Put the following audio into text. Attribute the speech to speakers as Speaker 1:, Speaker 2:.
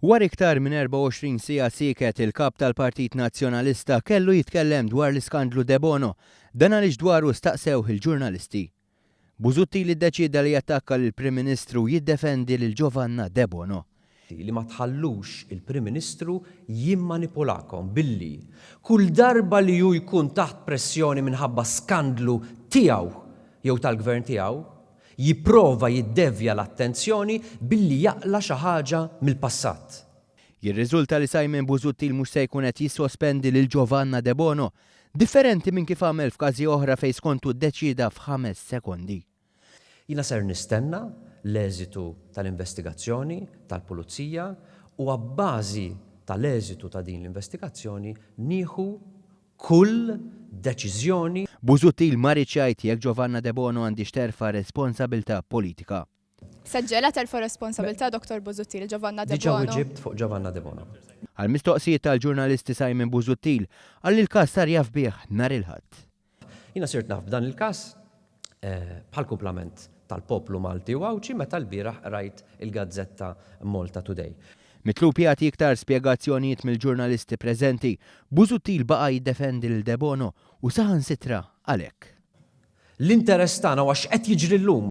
Speaker 1: War iktar minn 24 siegħa sieket il-kap tal-Partit Nazzjonalista kellu jitkellem dwar l-iskandlu De Bono, dan għaliex dwaru staqsew il-ġurnalisti. Busuttil iddeċida li jattakka lill-Prim Ministru jiddefendi lil Giovanna De Bono.
Speaker 2: Li ma tħallux il-Prim Ministru jimmanipulakom billi kull darba li ju jkun taħt pressjoni minħabba skandlu tiegħu jew tal-gvern tiegħu jipprova jiddevja l-attenzjoni billi jaqla xi ħaġa mill-passat.
Speaker 1: Jirriżulta li Simon Busuttil mhux se jkun qed jissospendi lil Giovanna De Bono, differenti minn kif għamel f'każi oħra fejn skontu ddeċida f'5 sekondi.
Speaker 2: Jina ser nistenna l-eżitu tal-investigazzjoni tal-Pulizija u għabbażi tal-eżitu ta' din l-investigazzjoni nieħu kull deċiżjoni.
Speaker 1: Busuttil ma riċajt jekk Giovanna De Bono għandix terfa' responsabilità politika.
Speaker 3: Saġġela terfa' responsabilità Dr. Busuttil, Giovanna De Bono.
Speaker 2: Diġà ġibt fuq Giovanna De Bono.
Speaker 1: Għal-mistoqsijiet tal-ġurnalisti Simon Busuttil għalli l-każ sar jaf bih nhar il-Ħadd.
Speaker 2: Jina sirt naf b'dan il-każ bħal kumplament tal-poplu Malti u għawċi meta l-bieraħ rajt il-Gazzetta Malta Today.
Speaker 1: Mitlub jagħti iktar spjegazzjonijiet mill-ġurnalisti preżenti, Busuttil baqa' jiddefendi lil De Bono u saħansitra għalhekk.
Speaker 2: L-interess tagħna għax qed jiġri llum